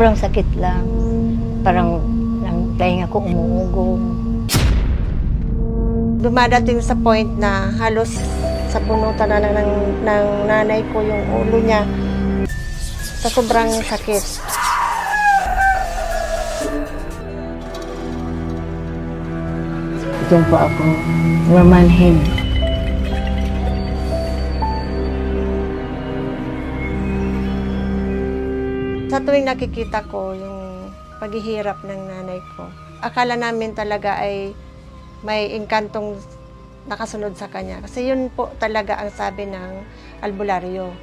Sobrang sakit lang. Parang ang tainga ko umuugong. Dumadating sa point na halos sa bunutan na ng nanay ko yung ulo niya sa sobrang sakit. Itong pa ako mamanhin. Sa tuwing nakikita ko yung paghihirap ng nanay ko, akala namin talaga ay may engkantong nakasunod sa kanya. Kasi yun po talaga ang sabi ng albularyo.